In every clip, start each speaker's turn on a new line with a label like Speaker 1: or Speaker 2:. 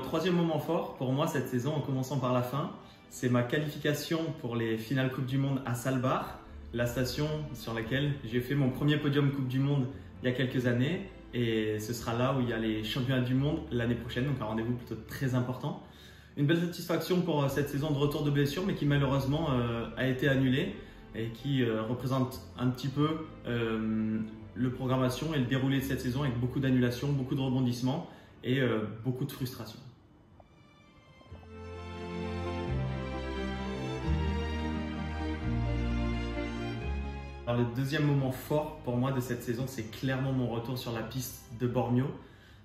Speaker 1: Troisième moment fort pour moi cette saison, en commençant par la fin, c'est ma qualification pour les finales Coupe du Monde à Svalbard, la station sur laquelle j'ai fait mon premier podium Coupe du Monde il y a quelques années. Et ce sera là où il y a les championnats du monde l'année prochaine, donc un rendez-vous plutôt très important. Une belle satisfaction pour cette saison de retour de blessure, mais qui malheureusement a été annulée et qui représente un petit peu le programmation et le déroulé de cette saison avec beaucoup d'annulations, beaucoup de rebondissements et beaucoup de frustration. Alors, le deuxième moment fort pour moi de cette saison, c'est clairement mon retour sur la piste de Bormio,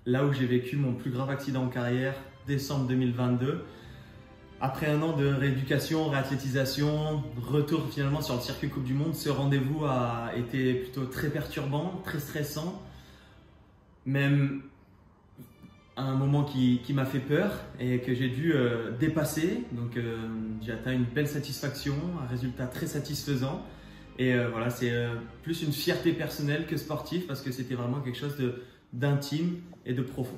Speaker 1: là où j'ai vécu mon plus grave accident en carrière, décembre 2022. Après un an de rééducation, réathlétisation, retour finalement sur le circuit Coupe du Monde, ce rendez-vous a été plutôt très perturbant, très stressant, même un moment qui m'a fait peur et que j'ai dû dépasser. Donc j'ai atteint une belle satisfaction, un résultat très satisfaisant. Et voilà, c'est plus une fierté personnelle que sportive parce que c'était vraiment quelque chose d'intime et de profond.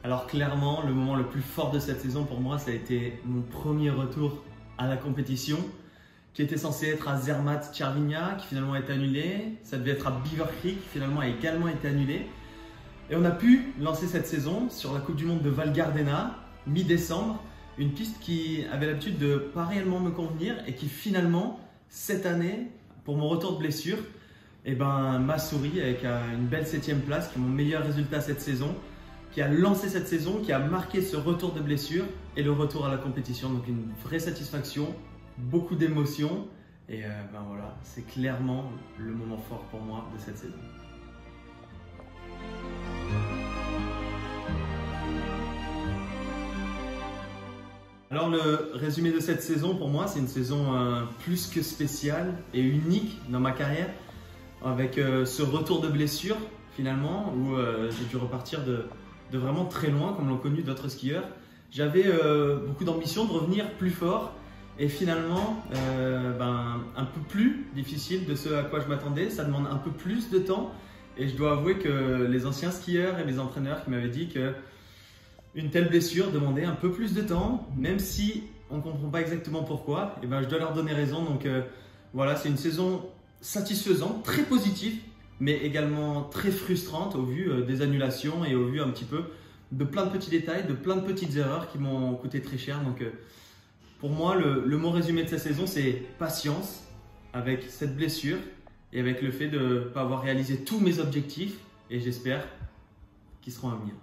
Speaker 1: Alors clairement, le moment le plus fort de cette saison pour moi, ça a été mon premier retour à la compétition qui était censé être à Zermatt Cervinia, qui finalement a été annulé. Ça devait être à Beaver Creek, qui finalement a également été annulé. Et on a pu lancer cette saison sur la Coupe du Monde de Val Gardena, mi-décembre. Une piste qui avait l'habitude de pas réellement me convenir et qui finalement, cette année, pour mon retour de blessure, m'a souri avec une belle 7e place, qui est mon meilleur résultat cette saison, qui a lancé cette saison, qui a marqué ce retour de blessure et le retour à la compétition. Donc une vraie satisfaction, beaucoup d'émotions et voilà, c'est clairement le moment fort pour moi de cette saison. Alors le résumé de cette saison pour moi, c'est une saison plus que spéciale et unique dans ma carrière, avec ce retour de blessure finalement où j'ai dû repartir de vraiment très loin comme l'ont connu d'autres skieurs. J'avais beaucoup d'ambition de revenir plus fort et finalement un peu plus difficile de ce à quoi je m'attendais. Ça demande un peu plus de temps et je dois avouer que les anciens skieurs et mes entraîneurs qui m'avaient dit que une telle blessure demandait un peu plus de temps, même si on ne comprend pas exactement pourquoi, et je dois leur donner raison. Donc voilà, c'est une saison satisfaisante, très positive, mais également très frustrante au vu des annulations et au vu un petit peu de plein de petits détails, de plein de petites erreurs qui m'ont coûté très cher. Donc pour moi, le mot résumé de cette saison, c'est patience avec cette blessure et avec le fait de ne pas avoir réalisé tous mes objectifs, et j'espère qu'ils seront à venir.